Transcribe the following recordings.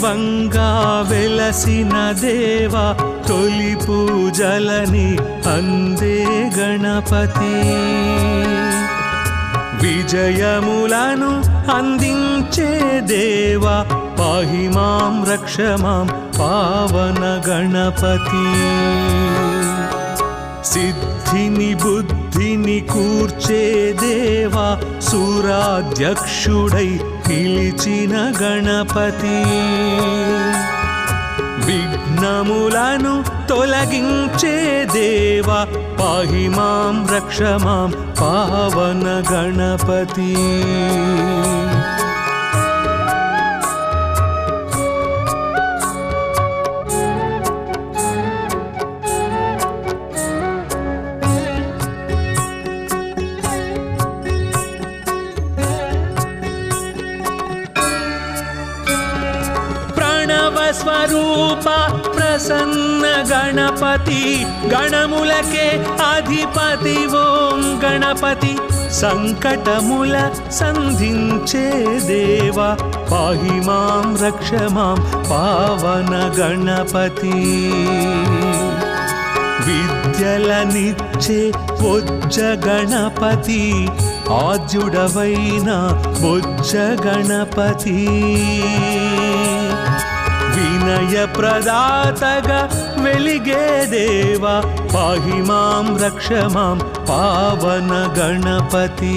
దైవంగా వెలసిన దేవా తొలి పూజలని అందే గణపతి విజయములను అందించే దేవా పాహి మాం రక్ష మాం పావన గణపతి సిద్ధిని బుద్ధిని కూర్చే దేవా సూరాధ్యక్షుడై పిలిచిన గణపతి విఘ్నములను తొలగించే దేవా పాహి మాం రక్ష మాం పావన గణపతి స్వరూప ప్రసన్న గణపతి గణములకే అధిపతి ఓం గణపతి సంకటముల సంధించే దేవా పాహి మాం రక్ష మాం పావన గణపతి విద్యలనిచ్చే బొజ్జ గణపతి ఆద్యుడవైన బొజ్జ గణపతి వినయ ప్రదాతగా వెలిగే దేవా పాహి మాం రక్ష మాం పావన గణపతి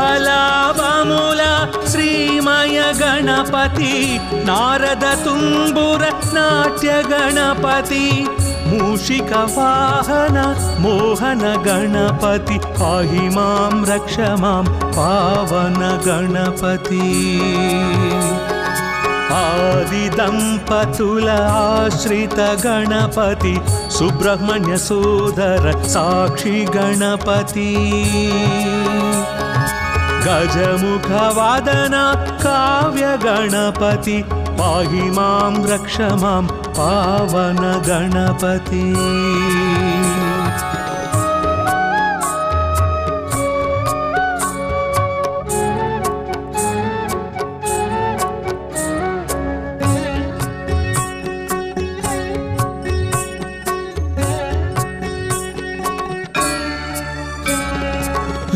శుభలాభముల శ్రీమయ గణపతి నారద తుంబుర నాట్య గణపతి మూషిక వాహన మోహన గణపతి పాహి మాం రక్ష మాం పావన గణపతి ఆది దంపతుల ఆశ్రిత గణపతి సుబ్రహ్మణ్య సోదర సాక్షి గణపతి గజముఖ వాదన కావ్య గణపతి పాహి మాం రక్ష మాం పావన గణపతి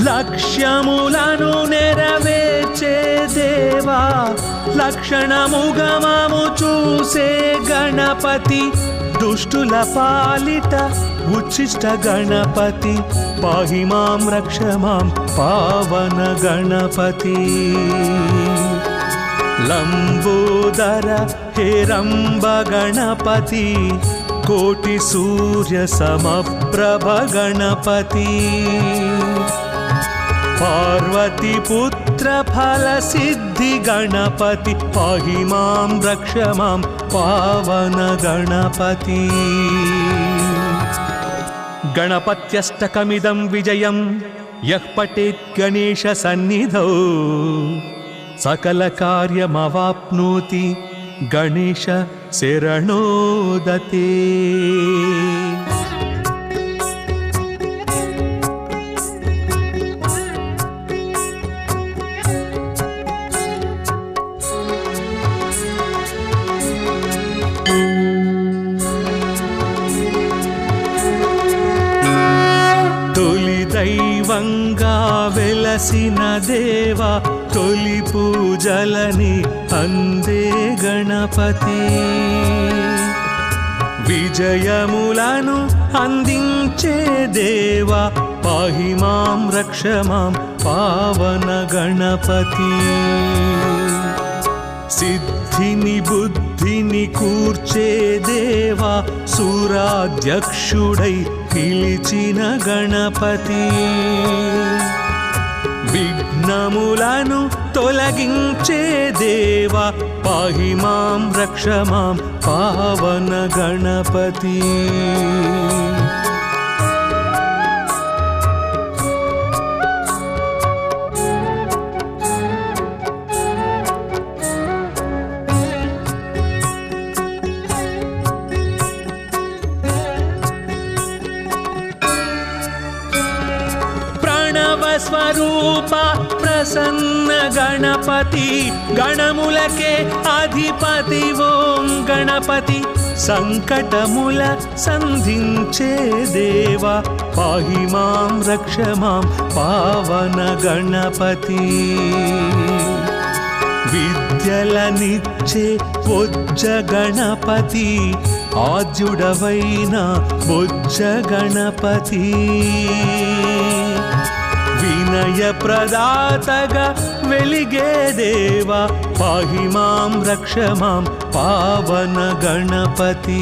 లక్ష్యములను నెరవేర్చే దేవా లక్షణముగమము చూసే గణపతి దుష్టుల పాలిట ఉచ్చిష్ట గణపతి పాహి మాం రక్ష మాం పావన గణపతి లంబోదర హేరంబ గణపతి కోటి సూర్య సమప్రభ గణపతి పార్వతి పుత్ర ఫల సిద్ధి గణపతి పాహి మాం రక్ష మాం పావన గణపతి గణపత్యష్టకమిదం విజయం యః పఠేత్ గణేశ సన్నిధౌ సకల కార్యమవాప్నోతి గణేశ శరణోదతే దైవంగా వెలసిన దేవా తొలి పూజలని అందే గణపతి విజయములను అందించే దేవా పాహి మాం రక్ష మాం పావన గణపతి సిద్ధిని బుద్ధిని కూర్చే దేవా సూరాధ్యక్షుడై పిలిచిన గణపతి విఘ్నములను తొలగించే దేవా పాహి మాం రక్ష మాం పావన గణపతి ప్రసన్న గణపతి గణములకే అధిపతి ఓం గణపతి సంకటముల సంధించే దేవా పాహి మాం రక్ష మాం పావన గణపతి విద్యలనిచ్చే బొజ్జ గణపతి ఆద్యుడవైన బొజ్జ గణపతి వినయ ప్రదాతగా వెలిగే దేవా పాహి మాం రక్ష మాం పావన గణపతి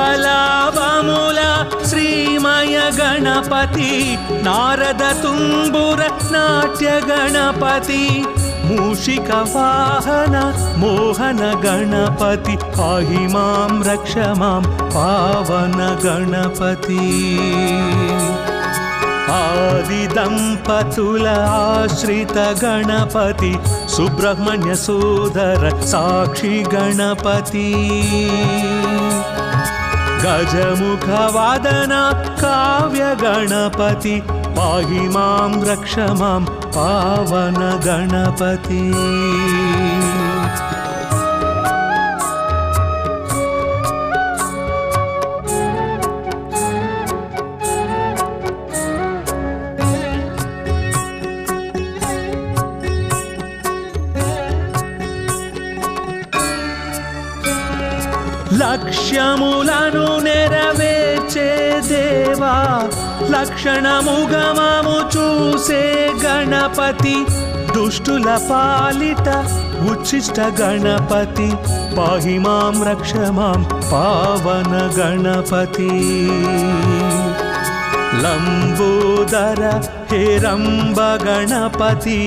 శుభలాభముల శ్రీమయ గణపతి నారద తుంబుర నాట్య గణపతి మూషిక వాహన మోహన గణపతి పాహి మాం రక్ష మాం పావన గణపతి ఆది దంపతుల ఆశ్రిత గణపతి సుబ్రహ్మణ్య సోదర సాక్షి గణపతి గజముఖ వాదన కావ్య గణపతి పాహి మాం రక్ష మాం పావన గణపతి లక్ష్యములను నెరవేర్చే దేవా లక్షణముగమము చూసే గణపతి దుష్టుల పాలిట ఉచ్చిష్ట గణపతి పాహి మాం రక్ష మాం పావన గణపతి లంబోదర హేరంబ గణపతి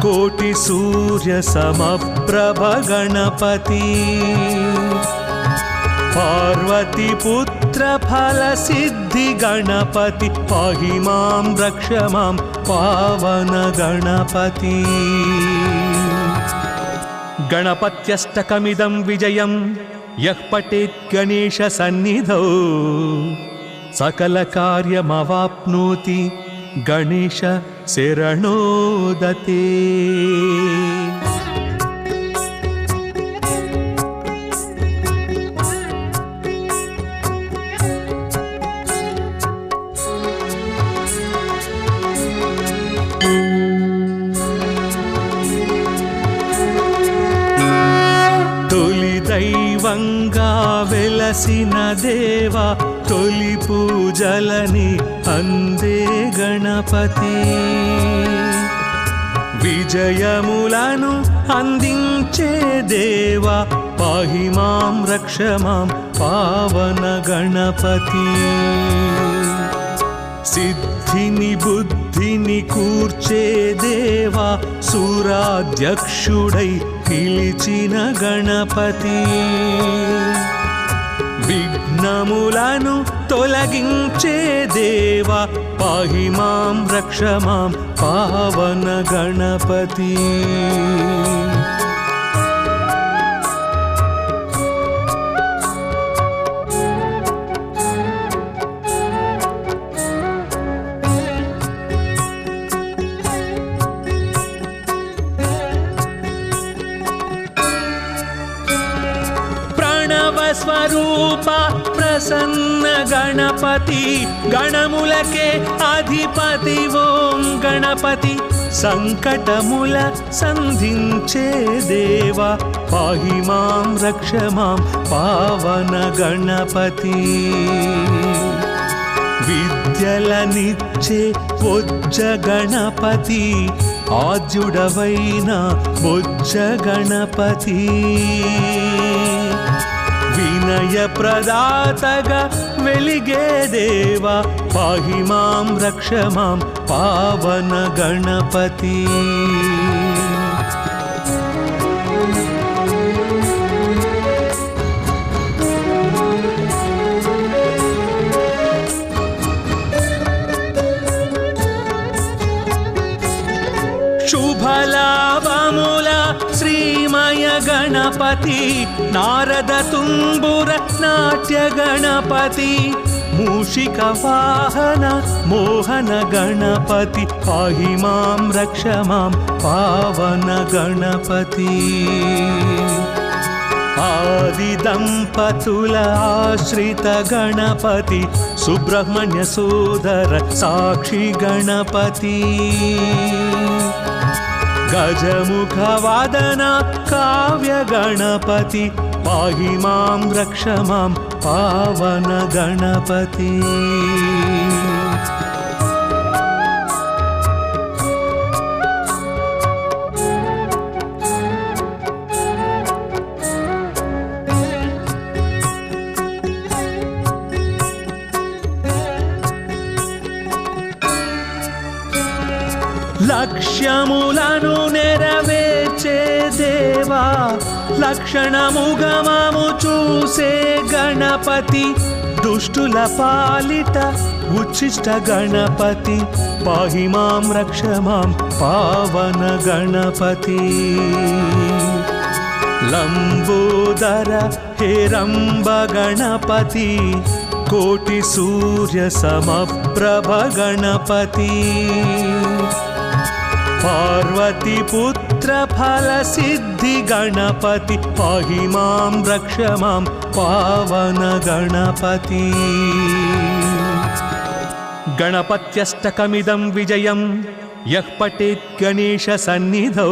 కోటి సూర్య సమప్రభ గణపతి పార్వతి పుత్ర ఫల సిద్ధి గణపతి పాహి మాం రక్ష మాం పావన గణపతి గణపత్యష్టకమిదం విజయం యః పఠేత్ గణేశ సన్నిధౌ సకల కార్యమవాప్నోతి గణేశ శరణోదతే దైవంగా వెలసిన దేవా తొలి పూజలని అందే గణపతి విజయములను అందించే దేవా పాహి మాం రక్ష మాం పావన గణపతి సిద్ధిని బుద్ధిని కూర్చే దేవా సూరాధ్యక్షుడై పిలిచిన గణపతి విఘ్నములను తొలగించే దేవా పాహి మాం రక్ష మాం పావన గణపతి స్వరూప ప్రసన్న గణపతి గణములకే అధిపతి ఓం గణపతి సంకటముల సంధించే దేవా పాహి మాం రక్ష మాం పావన గణపతి విద్యలనిచ్చే బొజ్జ గణపతి ఆద్యుడవైన బొజ్జ గణపతి వినయ ప్రదాతగా వెలిగే దేవా పాహి మాం రక్ష మాం పావన గణపతి गणपति नारद तुम्बुर नाट्य गणपति मूषिक वाहन मोहन गणपति पाहि मां रक्ष मां पावन गणपति आदि दंपतुल आश्रित गणपति सुब्रह्मण्य सोदर साक्षी गणपति गजमुख वादन काव्य गणपति पाहि मां रक्ष मां पावन गणपति లక్ష్యములను నెరవేర్చే దేవా లక్షణముగమము చూసే గణపతి దుష్టుల పాలిట ఉచ్చిష్ట గణపతి పాహి మాం రక్ష మాం పావన గణపతి లంబోదర హేరంబ గణపతి కోటి సూర్య సమప్రభ గణపతి पार्वती पुत्र फल सिद्धि गणपति पाहि मां रक्ष मां पावन गणपति गणपत्यष्टकमिदं विजयं यः पठेत् गणेश सन्निधौ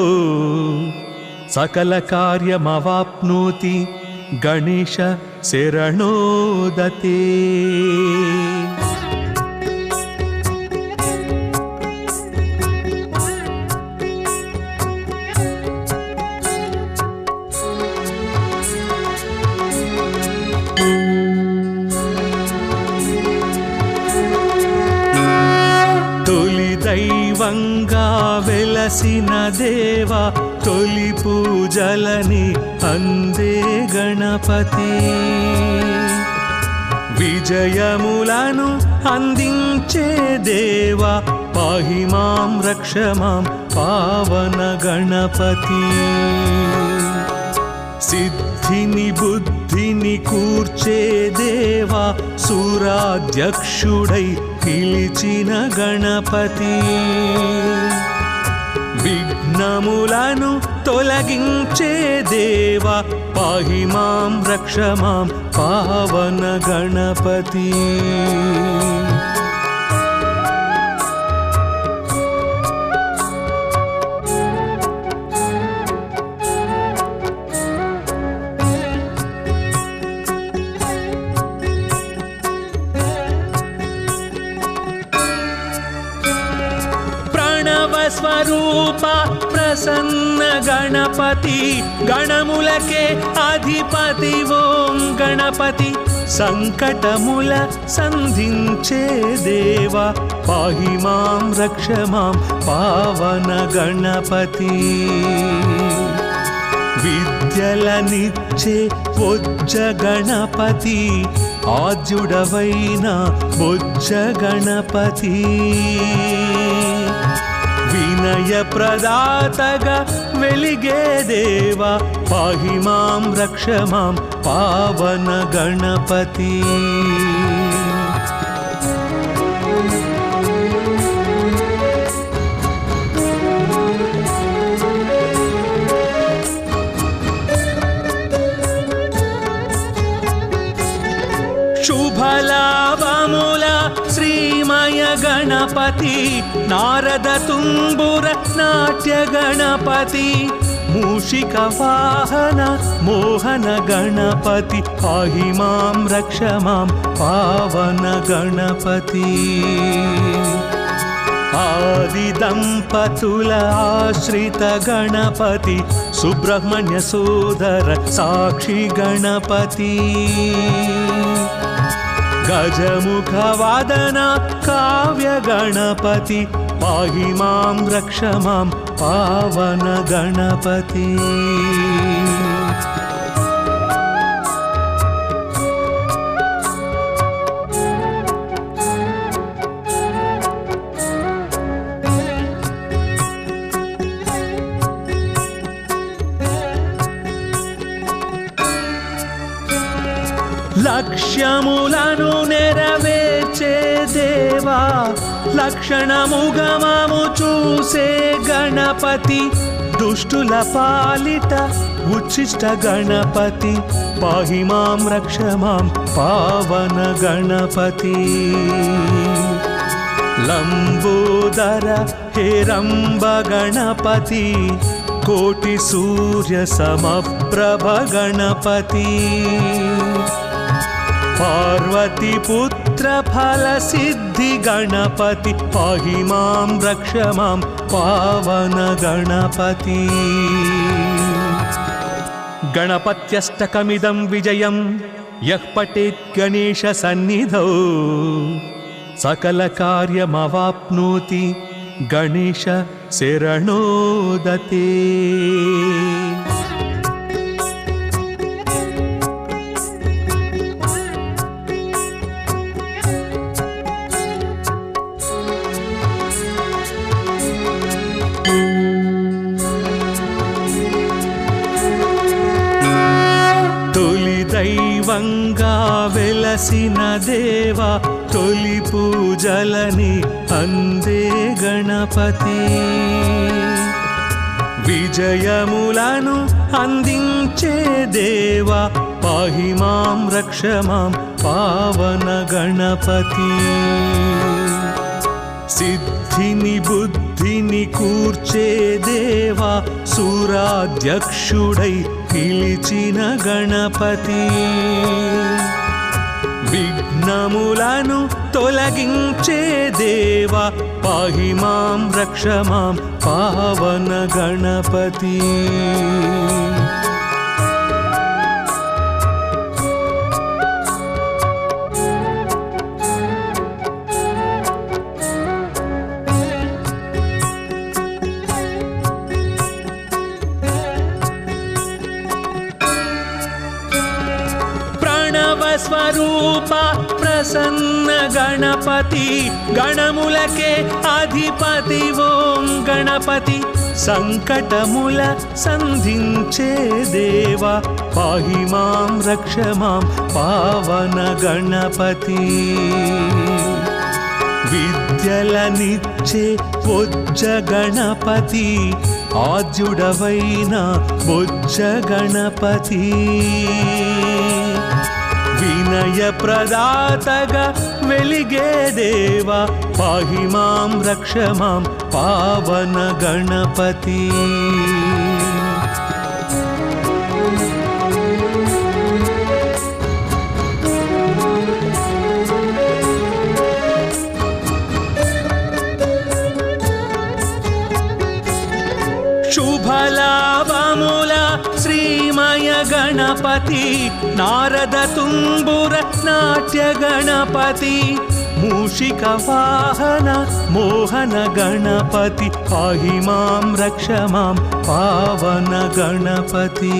सकल कार्यमवाप्नोति गणेश शरणोदते దైవంగా వెలసిన దేవా తొలి పూజలని అందే గణపతి విజయములను అందించే దేవా పాహి మాం రక్ష మాం పావన గణపతి సిద్ధిని బుద్ధిని కూర్చే దేవా సురాధ్యక్షుడై పిలిచిన గణపతి విఘ్నములను తొలగించే దేవా పాహి మాం రక్ష మాం పావన గణపతి स्वरूप प्रसन्न गणपति गणमुलके अधिपति ओं गणपति संकटमुल संधिंचे देवा पाहि मां रक्ष मां पावन गणपति విద్యలనిచ్చే బొజ్జ గణపతి ఆద్యుడవైన బొజ్జ గణపతి వినయ ప్రదాతగా వెలిగే దేవా పాహి మాం రక్ష మాం పావన గణపతి శుభలాభముల శ్రీమయ గణపతి నారద తుంబుర నాట్య గణపతి మూషిక వాహన మోహన గణపతి పాహి మాం రక్ష మాం పావన గణపతి ఆది దంపతుల ఆశ్రిత గణపతి సుబ్రహ్మణ్య సోదర సాక్షి గణపతి गजमुख वादन काव्य गणपति पाहि मां रक्ष मां पावन गणपति లక్ష్యములను నెరవేర్చే దేవా లక్షణముగమము చూసే గణపతి దుష్టుల పాలిట ఉచ్చిష్ట గణపతి పాహి మాం రక్ష మాం పావన గణపతి లంబోదర హేరంబ గణపతి కోటి సూర్య సమప్రభ గణపతి పార్వతి పుత్ర ఫల సిద్ధి గణపతి పాహి మాం రక్ష మాం పావన గణపతి గణపత్యష్టకమిదం విజయం యః పఠేత్ గణేశ సన్నిధౌ సకల కార్యమవాప్నోతి గణేశ శరణోదతే దైవంగా వెలసిన దేవా తొలి పూజలని అందే గణపతి విజయములను అందించే దేవా పాహి మాం రక్ష మాం పావన గణపతి సిద్ధిని బుద్ధిని కూర్చే దేవా సూరాధ్యక్షుడై పిలిచిన గణపతి విఘ్నములను తొలగించే దేవా పాహి మాం రక్ష మాం పావన గణపతి స్వరూప ప్రసన్న గణపతి గణములకే అధిపతి ఓం గణపతి సంకటముల సంధించే దేవా పాహి మాం రక్ష మాం పావన గణపతి విద్యలనిచ్చే బొజ్జ గణపతి ఆద్యుడవైన బొజ్జ గణపతి వినయ ప్రదాతగా వెలిగే దేవా పాహి మాం రక్ష మాం పావన గణపతి శుభలాభముల శ్రీమయ గణపతి నారద తుంబుర నాట్య గణపతి మూషిక వాహన మోహన గణపతి పాహి మాం రక్ష మాం పావన గణపతి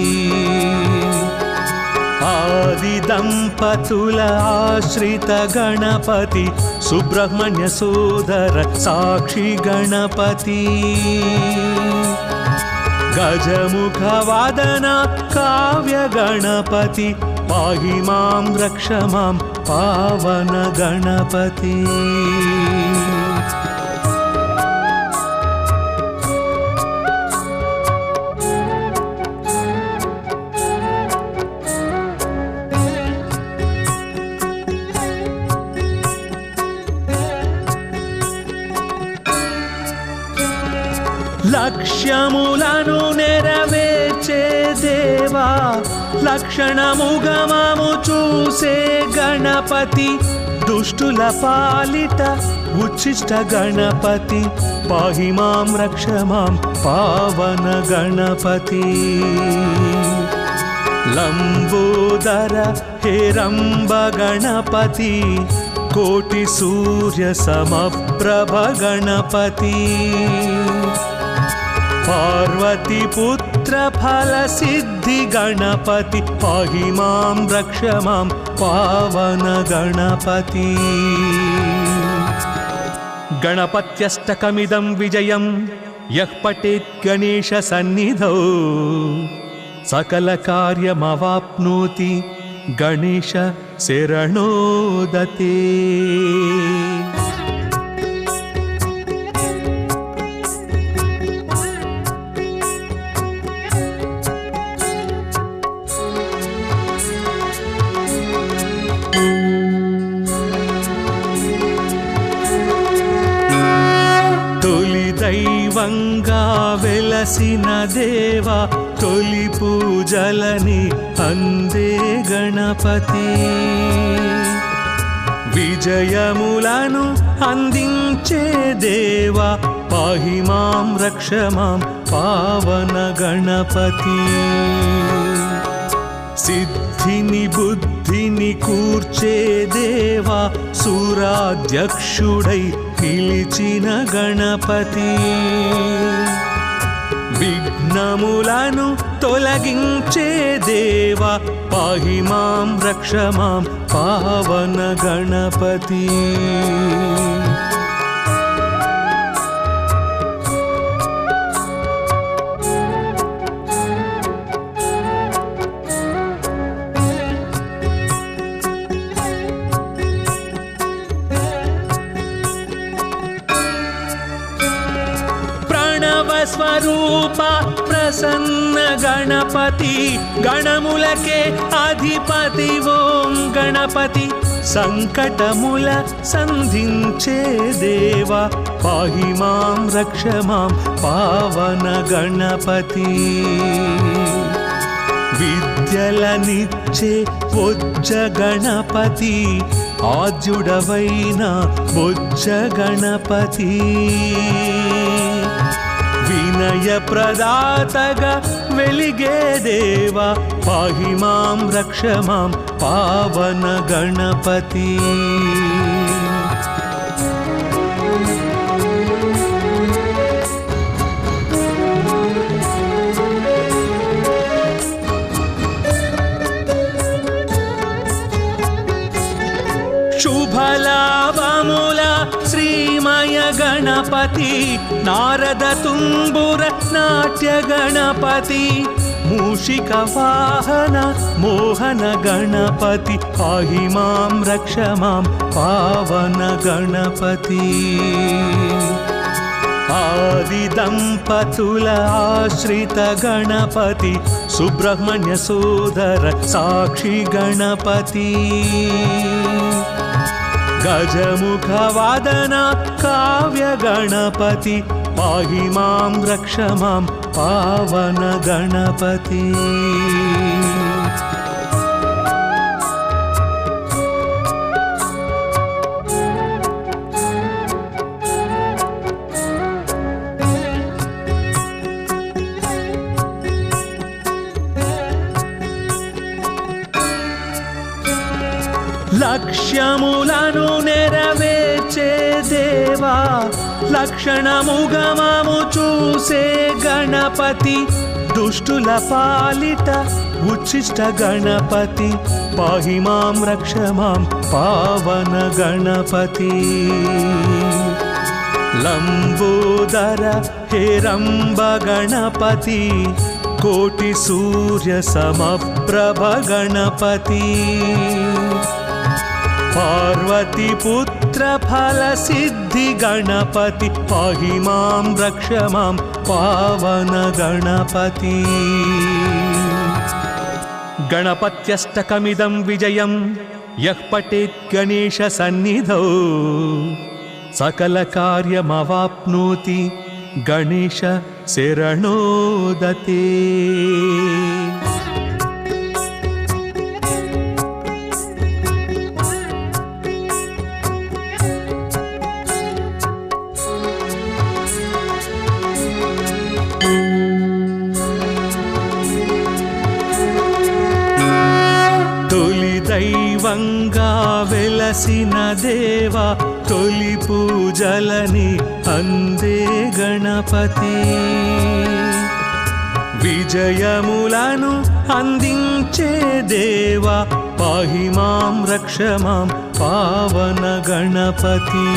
ఆది దంపతుల ఆశ్రిత గణపతి సుబ్రహ్మణ్య సోదర సాక్షి గణపతి గజముఖ వాదన కావ్య గణపతి పాహి మాం రక్ష మాం పావన గణపతి లక్ష్యములను నెరవేర్చే దేవా లక్షణముగమము చూసే గణపతి దుష్టుల పాలిట ఉచ్చిష్ట గణపతి పాహి మాం రక్ష మాం పావన గణపతి లంబోదర హేరంబ గణపతి కోటి సూర్య సమప్రభ గణపతి పార్వతి పుత్ర ఫల సిద్ధి గణపతి పాహి మాం రక్ష మాం పావన గణపతి గణపత్యష్టకమిదం విజయం యః పఠేత్ గణేశ సన్నిధౌ సకల కార్యమవాప్నోతి गणेश शरणोदते। दैवंगा वेलसिन देवा तोली पूजलनि अंदे गणपति। विजयमुలను अंदिंचे देवा पाहि मां रक्ष मां पावन गणपति। सिद्धिनि बुद्धिनि कूर्चे देवा सूराध्यक्षुडै పిలిచిన గణపతి। విఘ్నములను తొలగించే దేవా పాహి మాం రక్ష మాం పావన గణపతి। स्वरूप प्रसन्न गणपति। गणमुलके अधिपति ओं गणपति। संकटमुल संधिंचे देवा पाहि मां रक्ष मां पावन गणपति। विद्यलनिच्चे बोज्ज गणपति। आद्युडवैन बोज्ज गणपति। विनय प्रदातगा वेलिगे देवा पाहि मां रक्ष मां पावन गणपति। शुभलाभमूल श्रीमय गणपति। नारद तुम्बुर नाट्य गणपति। मूषिक वाहन मोहन गणपति। पाहि मां रक्ष मां पावन गणपति। आदि दंपतुल आश्रित गणपति। सुब्रह्मण्य सोदर साक्षी गणपति। गजमुख वादन काव्य गणपति। पाहि मां रक्ष मां पावन गणपति। లక్ష్యములను నెరవేర్చే దేవా లక్షణముగమము చూసే గణపతి. దుష్టుల పాలిట ఉచ్చిష్ట గణపతి. పాహి మాం రక్ష మాం పావన గణపతి. లంబోదర హేరంబ గణపతి. కోటి సూర్య సమప్రభ గణపతి. पार्वती पुत्र फल सिद्धि गणपति. पाहि मां रक्ष मां पावन गणपति. गणपत्यष्टकमिदं विजयं यः पठेत् गणेश सन्निधौ सकल कार्यमवाप्नोति गणेश शरणोदते. दैवंगा वेलसिन देवा तोली पूजलनि अंदे गणपति. विजयमुలను अंदिंचे देवा पाहि मां रक्ष मां पावन गणपति.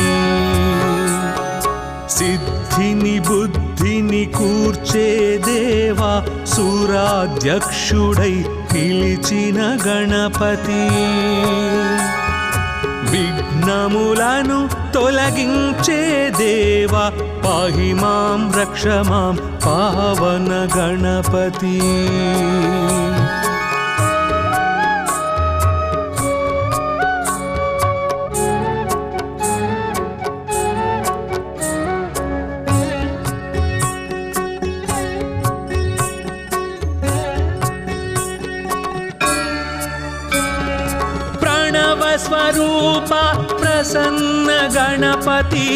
सिद्धिनि बुद्धिनि कूर्चे देवा सूराध्यक्षुडै నిలిచిన గణపతి విఘ్నములను తొలగించే దేవా పాహి మాం రక్ష మాం పావన గణపతి స్వరూప ప్రసన్న గణపతి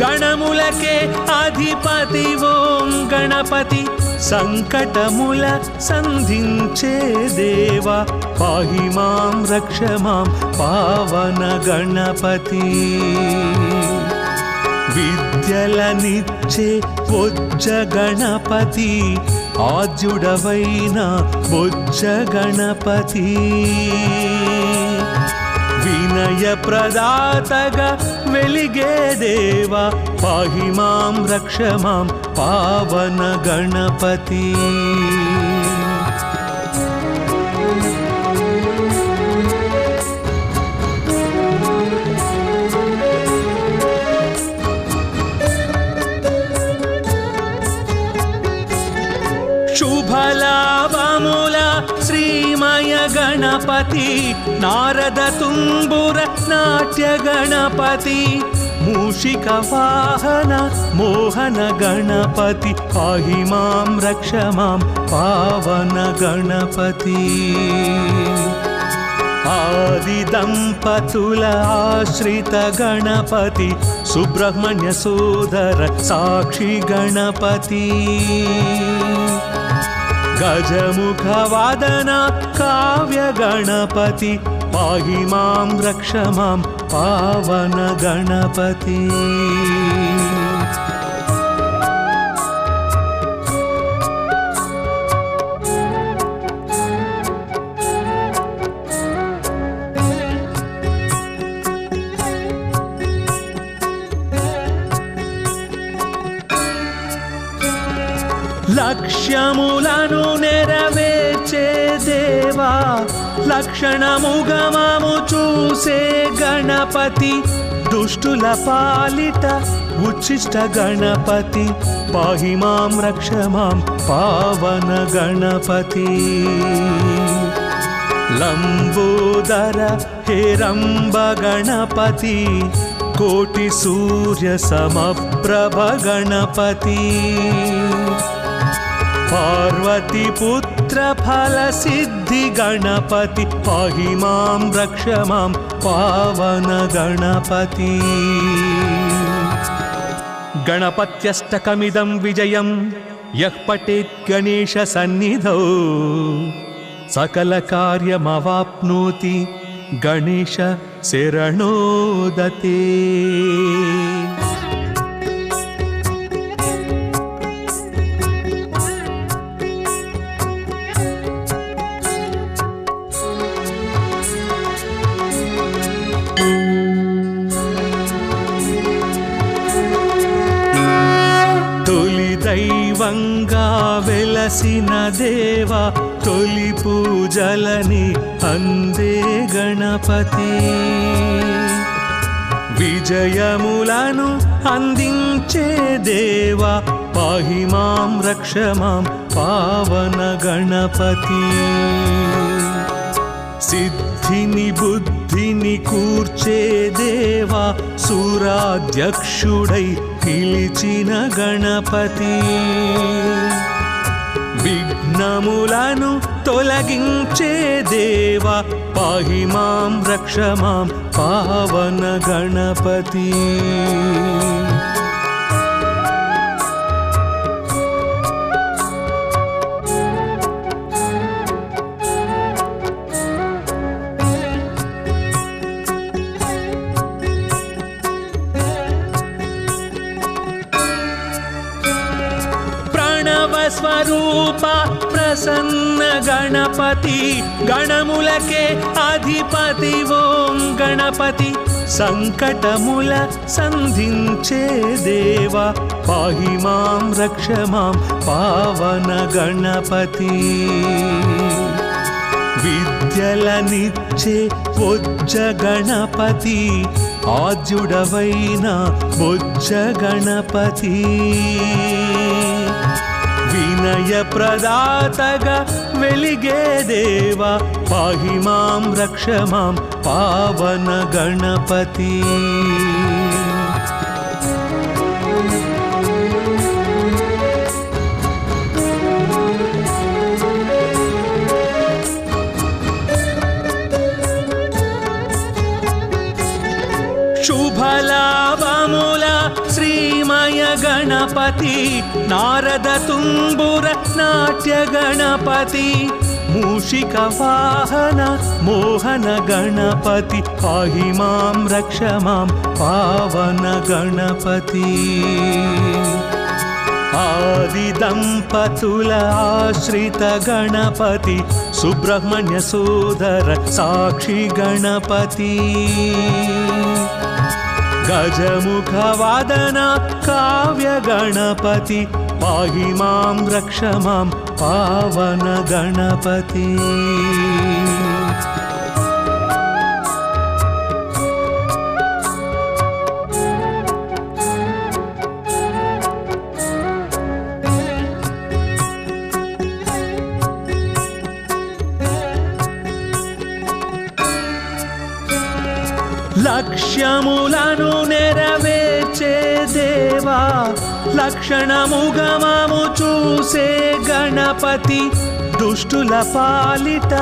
గణములకే అధిపతి ఓం గణపతి సంకటముల సంధించే దేవా పాహి మాం రక్ష మాం పావన గణపతి విద్యలనిచ్చే బొజ్జ గణపతి ఆద్యుడవైన బొజ్జ గణపతి వినయ ప్రదాతగా వెలిగే దేవా పాహి మాం రక్ష మాం పావన గణపతి శుభలాభముల శ్రీమయ గణపతి నారద తుంబుర నాట్య గణపతి మూషిక వాహన మోహన గణపతి పాహి మాం రక్ష మాం పావన గణపతి ఆది దంపతుల ఆశ్రిత గణపతి సుబ్రహ్మణ్య సోదర సాక్షి గణపతి గజముఖ వాదన కావ్య గణపతి పాహి మాం రక్ష మాం పావన గణపతి లక్ష్యములను నెరవేర్చే దేవా లక్షణముగా మాము చూసే గణపతి దుష్టుల పాలిట ఉచ్చిష్ట గణపతి పాహి మాం రక్ష మాం పావన గణపతి లంబోదర హేరంబ గణపతి కోటి సూర్య సమప్రభ గణపతి పార్వతి పుత్ర ఫల సిద్ధి గణపతి పాహి మాం రక్ష మాం పావన గణపతి గణపత్యష్టకమిదం విజయం యః పఠేత్ గణేశ సన్నిధౌ సకల కార్యమవాప్నోతి గణేశ శరణోదతే దైవంగా వెలసిన దేవా తొలి పూజలని అందే గణపతి విజయములను అందించే దేవా పాహి మాం రక్ష మాం పావన గణపతి సిద్ధిని బుద్ధిని కూర్చే దేవా సూరాధ్యక్షుడై నిలిచిన గణపతి విఘ్నములను తొలగించే దేవా పాహి మాం రక్ష మాం పావన గణపతి స్వరూప ప్రసన్న గణపతి గణములకే అధిపతి ఓం గణపతి సంకటముల సంధించే దేవా పాహి మాం రక్ష మాం పావన గణపతి విద్యలనిచ్చే బొజ్జ గణపతి ఆద్యుడవైన బొజ్జ గణపతి వినయ ప్రదాతగా వెలిగే దేవా పాహి మాం రక్ష మాం పావన గణపతి శుభలాభముల శ్రీమయ గణపతి నారద తుంబుర నాట్య గణపతి మూషిక వాహన మోహన గణపతి పాహి మాం రక్ష మాం పావన గణపతి ఆది దంపతుల ఆశ్రిత గణపతి సుబ్రహ్మణ్య సోదర సాక్షి గణపతి గజముఖ వాదన కావ్య గణపతి పాహి మాం రక్ష మాం పావన గణపతి లక్ష్యములను నెరవేర్చే దేవా లక్షణముగమము చూసే గణపతి దుష్టుల పాలిట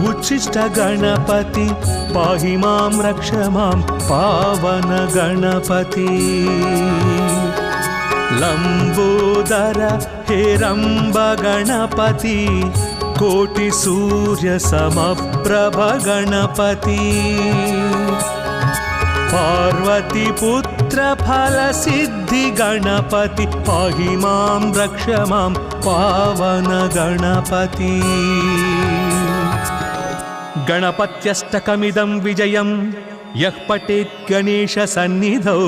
ఉచ్చిష్ట గణపతి పాహి మాం రక్ష మాం పావన గణపతి లంబోదర హేరంబ గణపతి కోటి సూర్య సమప్రభ గణపతి పార్వతి పుత్ర ఫల సిద్ధి గణపతి పాహి మాం రక్ష మాం పావన గణపతి గణపత్యష్టకమిదం విజయం యః పఠేత్ గణేశ సన్నిధౌ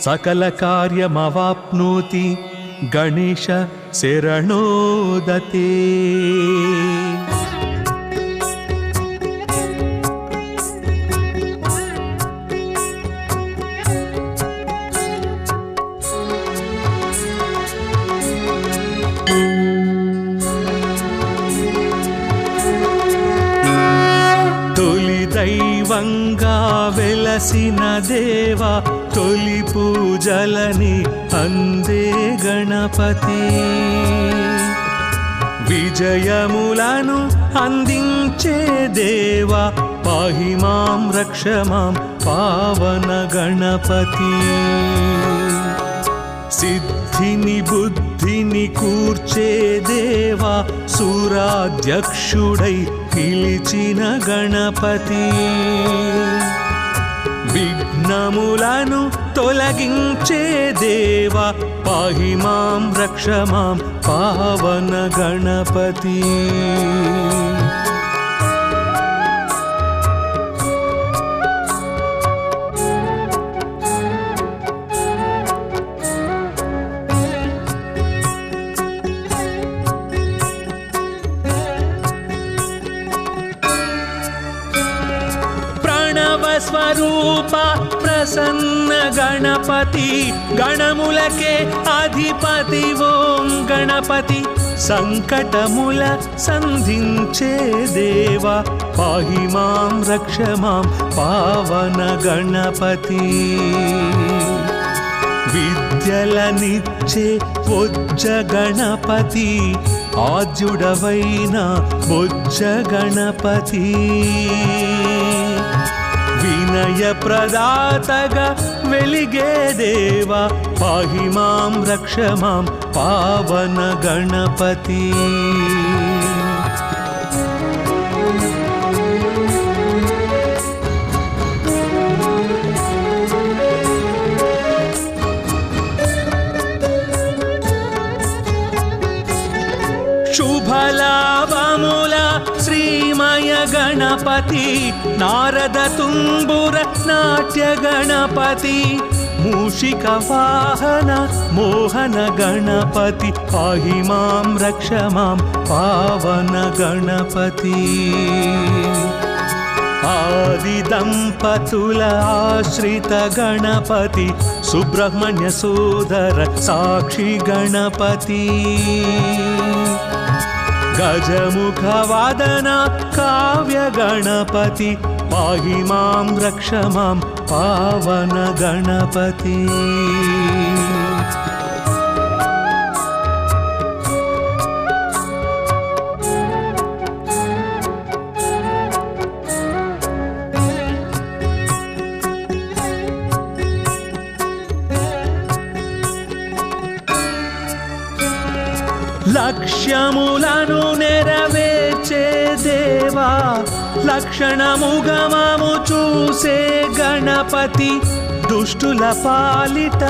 సకల కార్యమవాప్నోతి గణేశ శరణోదతే దైవంగా వెలసిన దేవా తొలి పూజలని అందే గణపతి విజయములను అందించే దేవా పాహి మాం రక్ష మాం పావన గణపతి సిద్ధిని బుద్ధిని కూర్చే దేవా సూరాధ్యక్షుడై పిలిచిన గణపతి విఘ్నములను తొలగించే దేవా పాహి మాం రక్ష మాం పావన గణపతి స్వరూప ప్రసన్న గణపతి గణములకే అధిపతి ఓం గణపతి సంకటముల సంధించే దేవా పాహి మాం రక్ష మాం పావన గణపతి విద్యలనిచ్చే బొజ్జ గణపతి ఆద్యుడవైన బొజ్జ గణపతి వినయ ప్రదాతగా వెలిగే దేవా పాహి మాం రక్ష మాం పావన గణపతి శుభలాభముల శ్రీమయ గణపతి నారద తుంబుర నాట్య గణపతి मूषिकवाहन मोहन गणपति पाहि मां रक्ष मां पावन गणपति आदिदंपतुल आश्रित गणपति सुब्रह्मण्य सोदर साक्षी गणपति गजमुख वादन काव्य गणपति पाहि मां रक्ष मां पावन गणपति లక్ష్యములను నెరవేర్చే దేవా లక్షణముగమము చూసే గణపతి దుష్టుల పాలిట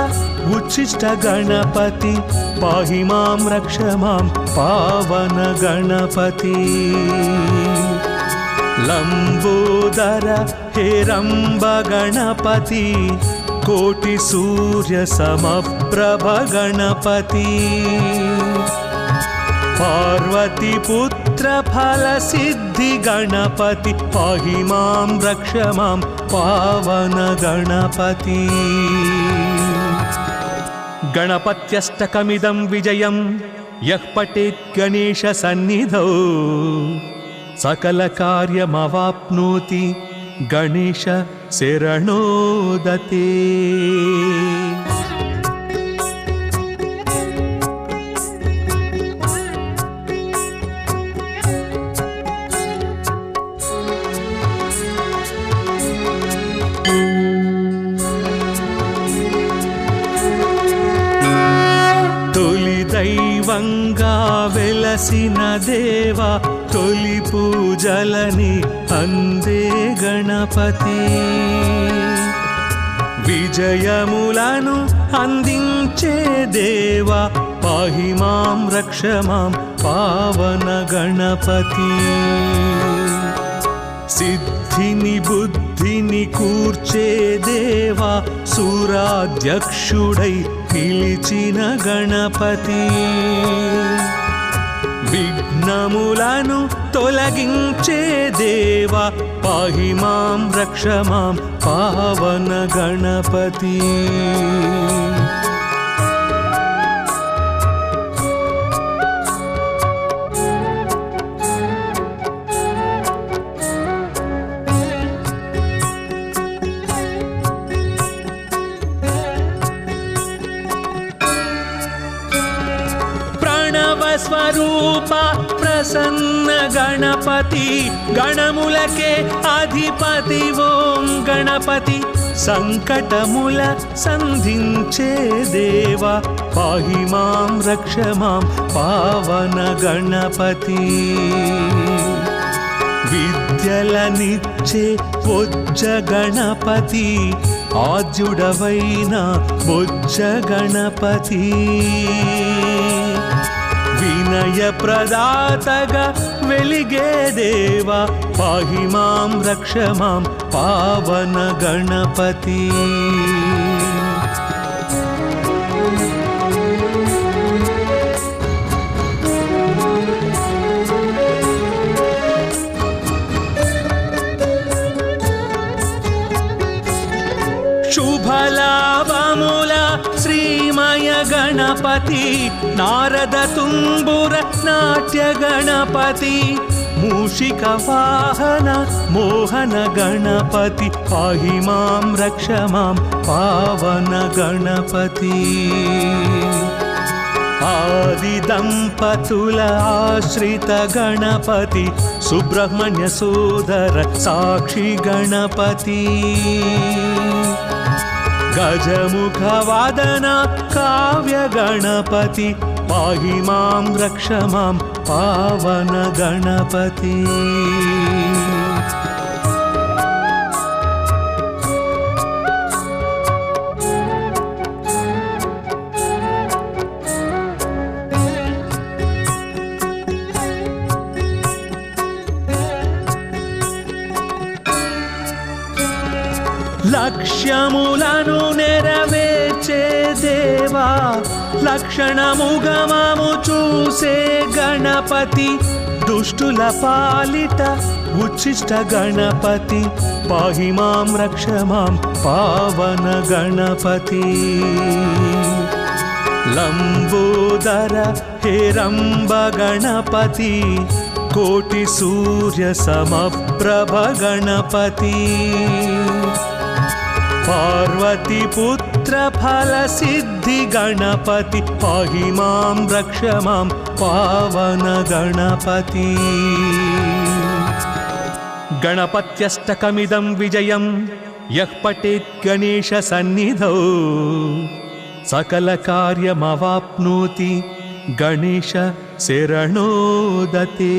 ఉచ్చిష్ట గణపతి పాహి మాం రక్ష మాం పావన గణపతి లంబోదర హేరంబ గణపతి కోటి సూర్య సమప్రభ గణపతి पार्वती पुत्र फल सिद्धि गणपति पाहि मां रक्ष मां पावन गणपति गणपत्यष्टकमिदं विजयं यः पठेत् गणेश सन्निधौ सकल कार्यमवाप्नोति गणेश शरणोदते दैवंगा वेलसिन देवा तोली पूजलनी अंदे गणपति विजयमुలను अंदिंचे देवा पाहि मां रक्ष मां पावन गणपति सिद्धिनि बुद्धिनि कूर्चे देवा सूराध्यक्षुडै పిలిచిన గణపతి విఘ్నములను తొలగించే దేవా పాహి మాం రక్ష మాం పావన గణపతి स्वरूप प्रसन्न गणपति गणमुलके अधिपति ओं गणपति संकटमुल संधिंचे देवा पाहि मां रक्ष मां पावन गणपति विद्यलनिच्चे बोज्ज गणपति आद्युडवैन बोज्ज गणपति विनय प्रदातग वेलिगे देवा पाहि मां रक्ष मां पावन गणपति शुभलाभमुल श्रीमय गणपति नारद तुम्बुर नाट्य गणपति मूषिक वाहन मोहन गणपति पाहि मां रक्ष मां पावन गणपति आदिदंपतुल आश्रित गणपति सुब्रह्मण्य सोदर साक्षी गणपति गजमुख वादन काव्य गणपति पाहि मां रक्ष मां पावन गणपति లక్ష్యములను నెరవేర్చే దేవా లక్షణముగమము చూసే గణపతి దుష్టుల పాలిట ఉచ్చిష్ట గణపతి పాహి మాం రక్ష మాం పావన గణపతి లంబోదర హేరంబ గణపతి కోటి సూర్య సమప్రభ గణపతి పార్వతి పుత్ర ఫల సిద్ధి గణపతి పాహి మాం రక్ష మాం పావన గణపతి గణపత్యష్టకమిదం విజయం యః పఠేత్ గణేశ సన్నిధౌ సకల కార్యమవాప్నోతి గణేశ శరణోదతే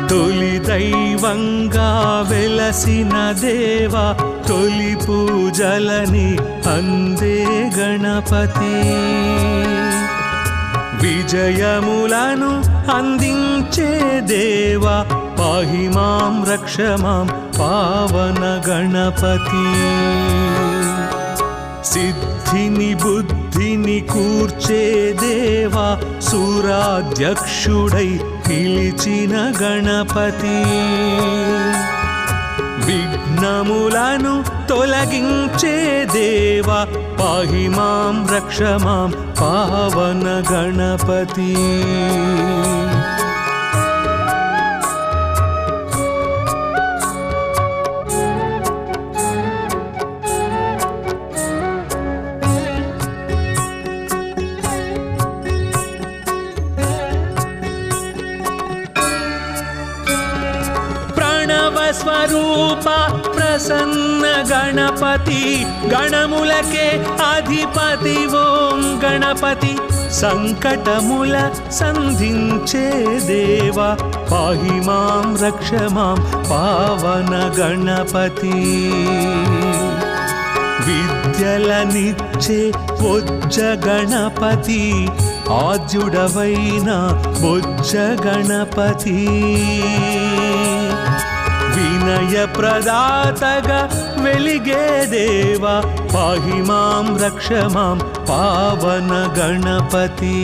తొలి దైవంగా వెలసిన దేవా తొలి పూజలని అందే గణపతి విజయములను అందించే దేవా పాహి మాం రక్ష మాం పావన గణపతి సిద్ధిని బుద్ధిని కూర్చే దేవా సూరాధ్యక్షుడై పిలిచిన గణపతి విఘ్నములను తొలగించే దేవా పాహి మాం రక్ష మాం పావన గణపతి స్వరూప ప్రసన్న గణపతి గణములకే అధిపతి ఓం గణపతి సంకటముల సంధించే దేవా పాహి మాం రక్ష మాం పావన గణపతి విద్యలనిచ్చే బొజ్జ గణపతి ఆద్యుడవైన బొజ్జ గణపతి వినయ ప్రదాతగా వెలిగే దేవా పాహి మాం రక్ష మాం పావన గణపతి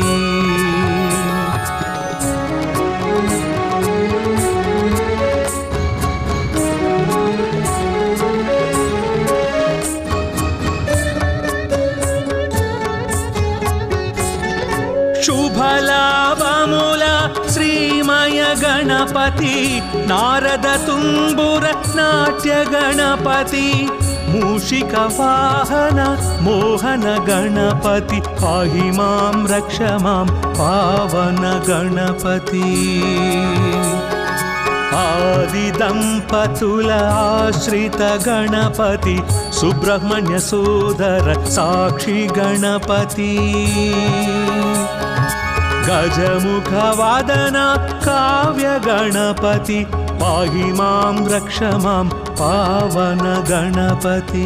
శుభలాభముల శ్రీమయ గణపతి నారద తుంబుర నాట్య గణపతి మూషిక వాహన మోహన గణపతి పాహి మాం రక్ష మాం పావన గణపతి ఆది దంపతుల ఆశ్రిత గణపతి సుబ్రహ్మణ్య సోదర సాక్షి గణపతి గజముఖ వాదన కావ్య గణపతి పాహి మాం రక్ష మాం పావన గణపతి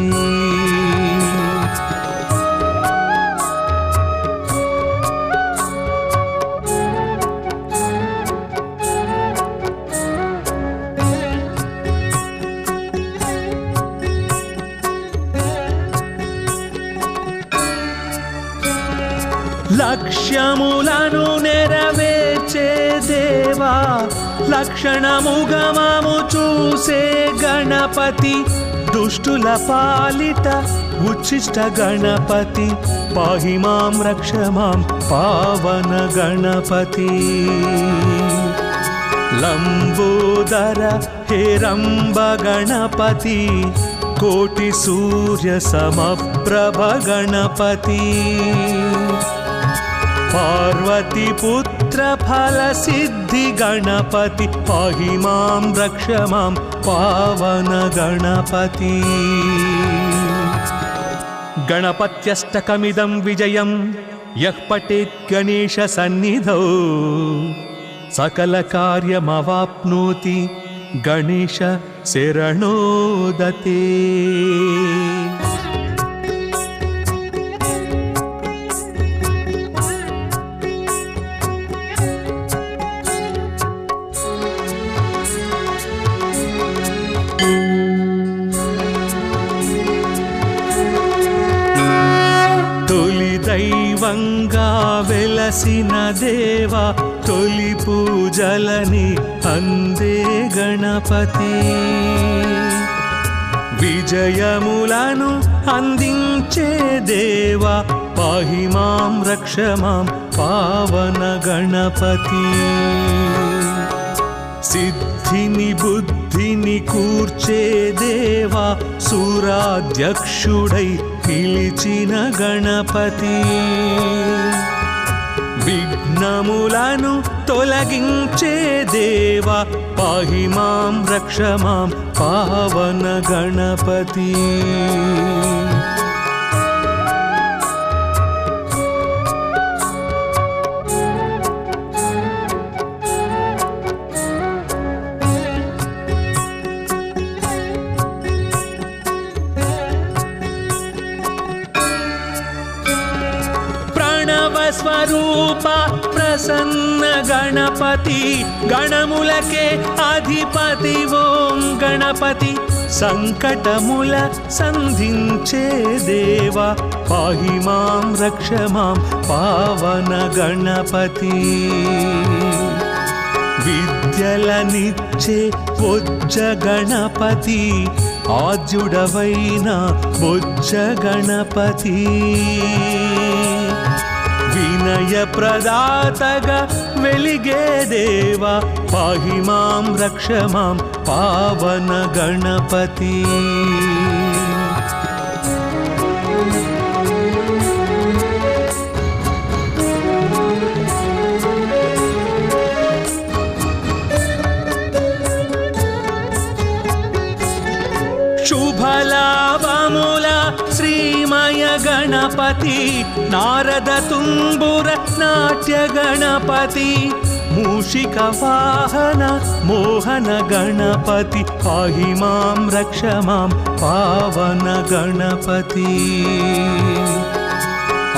లక్ష్యములను నెరవేర్చే దేవా లక్షణముగమము చూసే గణపతి దుష్టుల పాలిట ఉచ్చిష్ట గణపతి పాహి మాం రక్ష మాం పావన గణపతి లంబోదర హేరంబ గణపతి కోటి సూర్య సమప్రభ గణపతి పార్వతి పుత్ర ఫల సిద్ధి గణపతి పాహి మాం రక్ష మాం పావన గణపతి గణపత్యష్టకమిదం విజయం యః పఠేత్ గణేశ సన్నిధౌ సకల కార్యమవాప్నోతి గణేశ శరణోదతే వెలసిన దేవా తొలి పూజలని అందే గణపతి విజయములను అందించే దేవా పాహి మాం రక్ష మాం పావన గణపతి సిద్ధిని బుద్ధిని కూర్చే దేవా సూరాధ్యక్షుడై పిలిచిన గణపతి విఘ్నములను తొలగించే దేవా పాహి మాం రక్ష మాం పావన గణపతి స్వరూప ప్రసన్న గణపతి గణములకే అధిపతి ఓం గణపతి సంకటముల సంధించే దేవా పాహి మాం రక్ష మాం పావన గణపతి విద్యలనిచ్చే బొజ్జ గణపతి ఆద్యుడవైన బొజ్జ గణపతి వినయ ప్రదాతగా వెలిగే దేవా పాహి మాం రక్ష మాం పావన గణపతి శుభలాభముల శ్రీమయ గణపతి నారద తుంబుర నాట్య గణపతి మూషిక వాహన మోహన గణపతి పాహి మాం రక్ష మాం పావన గణపతి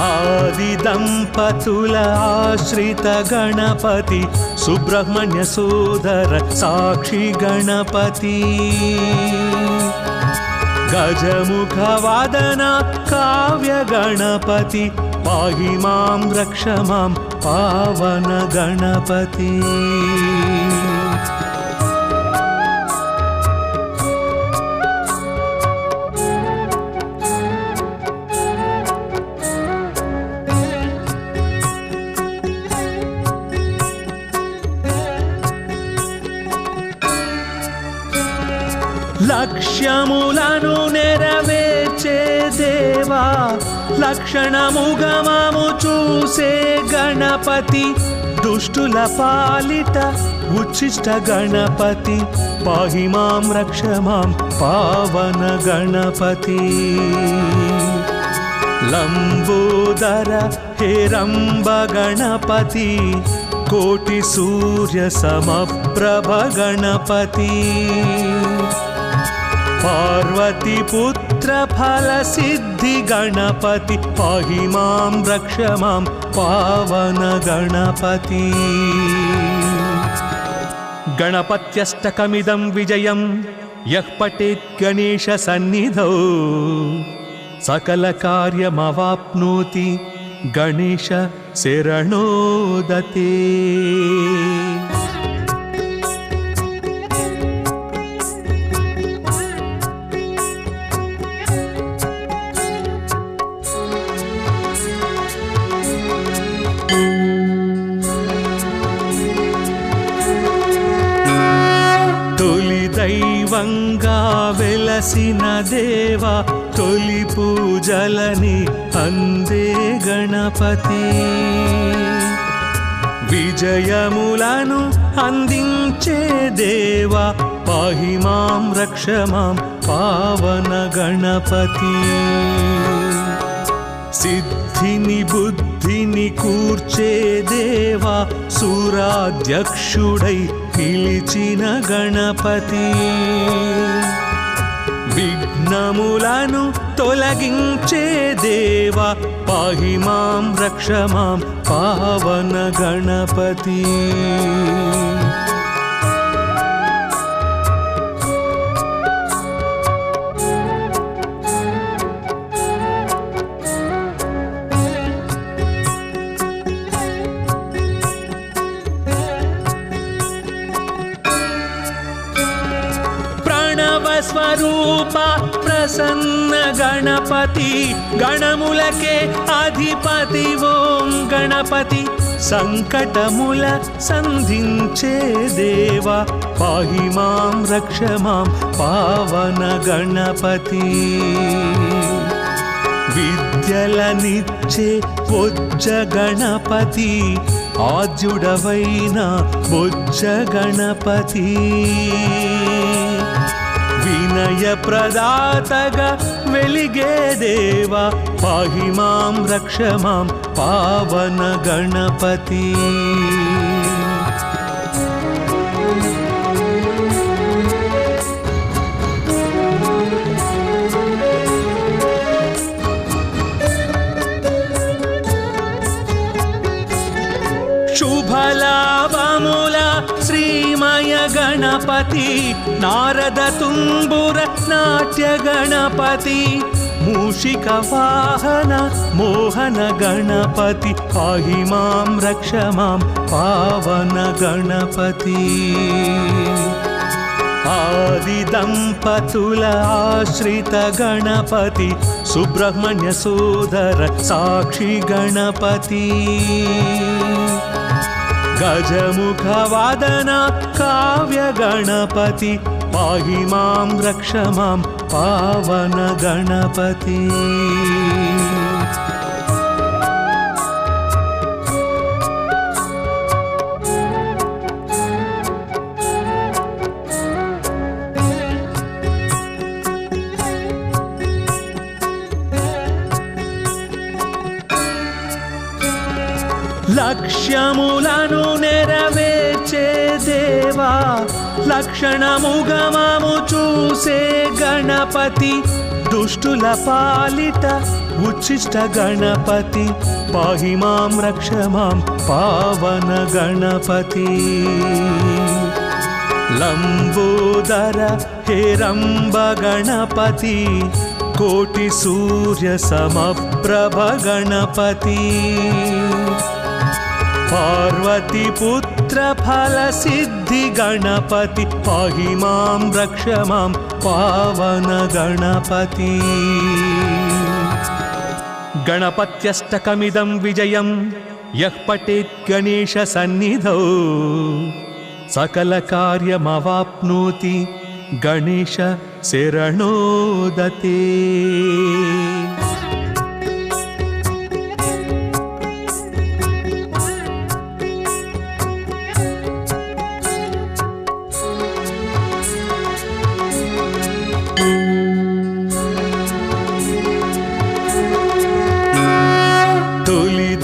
ఆది దంపతుల ఆశ్రిత గణపతి సుబ్రహ్మణ్య సోదర సాక్షి గణపతి గజముఖ వాదన కావ్య గణపతి పాహి మాం రక్ష మాం పావన గణపతి లక్ష్యములను నెరవేర్చే దేవా లక్షణముగమము చూసే గణపతి దుష్టుల పాలిట ఉచ్చిష్ట గణపతి పాహి మాం రక్ష మాం పావన గణపతి లంబోదర హేరంబ గణపతి కోటి సూర్య సమప్రభ గణపతి పార్వతి పుత్ర ఫల సిద్ధి గణపతి పాహి మాం రక్ష మాం పావన గణపతి గణపత్యష్టకమిదం విజయం యః పఠేత్ గణేశ సన్నిధౌ సకల కార్యమవాప్నోతి గణేశ శరణోదతే దైవంగా వెలసిన దేవా తొలి పూజలని అందే గణపతి విజయములను అందించే దేవా పాహి మాం రక్ష మాం పావన గణపతి సిద్ధిని బుద్ధిని కూర్చే దేవా సూరాధ్యక్షుడై పిలిచిన గణపతి విఘ్నములను తొలగించే దేవా పాహి మాం రక్ష మాం పావన గణపతి స్వరూప ప్రసన్న గణపతి గణములకే అధిపతి ఓం గణపతి సంకటముల సంధించే దేవా పాహి మాం రక్ష మాం పావన గణపతి విద్యలనిచ్చే బొజ్జ గణపతి ఆద్యుడవైన బొజ్జ గణపతి వినయ ప్రదాతగా వెలిగే దేవా పాహి మాం రక్ష మాం పావన గణపతి శుభలాభముల శ్రీమయ గణపతి నారద తుంబుర నాట్య గణపతి మూషిక వాహన మోహన గణపతి పాహి మాం రక్ష మాం పావన గణపతి ఆది దంపతుల ఆశ్రిత గణపతి సుబ్రహ్మణ్య సోదర సాక్షి గణపతి గజముఖ వాదన కావ్య గణపతి పాహి మాం రక్ష మాం పావన గణపతి లక్ష్యములను నెరవేర్చే దేవా లక్షణముగమము చూసే గణపతి దుష్టుల పాలిట ఉచ్చిష్ట గణపతి పాహి మాం రక్ష మాం పావన గణపతి లంబోదర హేరంబ గణపతి కోటి సూర్య సమప్రభ గణపతి పార్వతి పుత్ర ఫల సిద్ధి గణపతి పాహి మాం రక్ష మాం పావన గణపతి గణపత్యష్టకమిదం విజయం యః పఠేత్ గణేశ సన్నిధౌ సకల కార్యమవాప్నోతి గణేశ శరణోదతే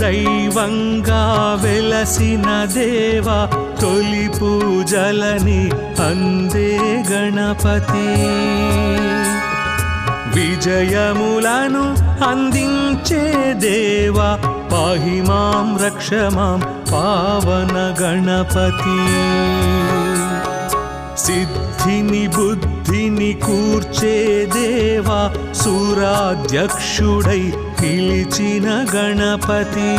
దైవంగా వెలసిన దేవా తొలి పూజలని అందే గణపతి విజయములను అందించే దేవా పాహి మాం రక్ష మాం పావన గణపతి సిద్ధిని బుద్ధిని కూర్చే దేవా సూరాధ్యక్షుడై పిలిచిన గణపతి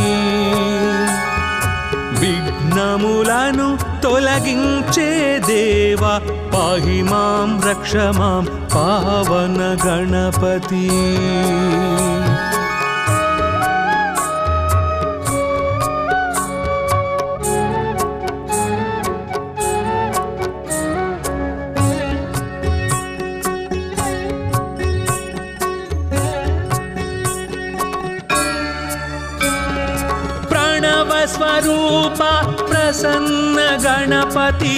విఘ్నములను తొలగించే దేవా పాహి మాం రక్ష మాం పావన గణపతి స్వరూప ప్రసన్న గణపతి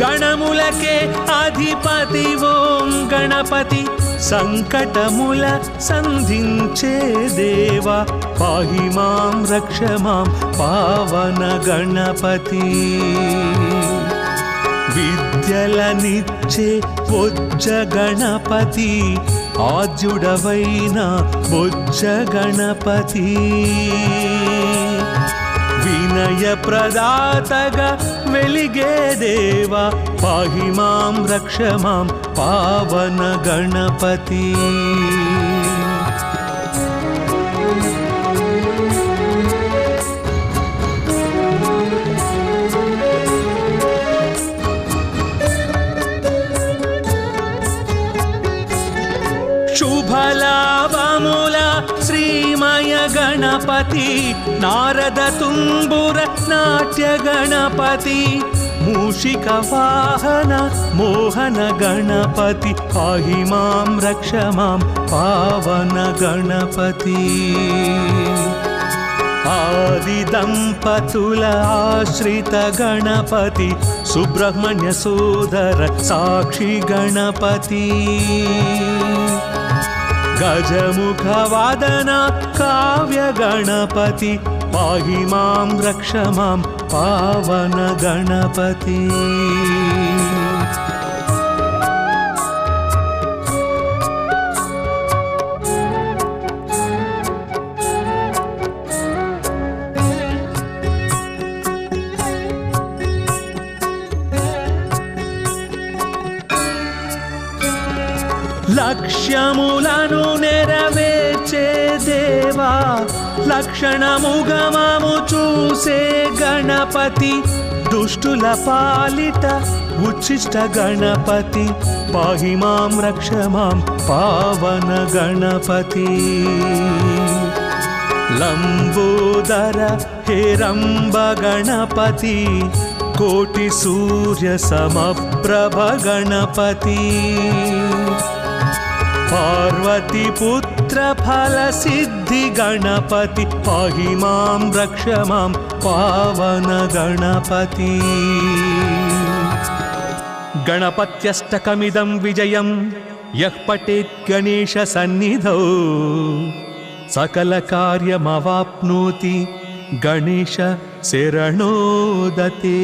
గణములకే అధిపతి ఓం గణపతి సంకటముల సంధించే దేవా పాహి మాం రక్ష మాం పావన గణపతి విద్యలనిచ్చే బొజ్జ గణపతి ఆద్యుడవైన బొజ్జ గణపతి వినయ ప్రదాతగా వెలిగే దేవా పాహి మాం రక్ష మాం పావన గణపతి नारद तुम्बुर नाट्य गणपति मूषिक वाहन मोहन गणपति पाहि मां रक्ष मां पावन गणपति आदि दंपतुल आश्रित गणपति सुब्रह्मण्य सोदर साक्षी गणपति गजमुख वादन काव्य गणपति पाहि मां रक्ष मां पावन गणपति లక్ష్యములను నెరవేర్చే దేవా లక్షణముగమము చూసే గణపతి దుష్టుల పాలిట ఉచ్చిష్ట గణపతి పాహి మాం రక్ష మాం పావన గణపతి లంబోదర హేరంబ గణపతి కోటి సూర్య సమప్రభ గణపతి पार्वती पुत्र फल सिद्धि गणपति पाहि मां रक्ष मां पावन गणपति गणपत्यष्टकमिदं विजयं यः पठेत् गणेश सन्निधौ सकल कार्यमवाप्नोति गणेश शरणोदते।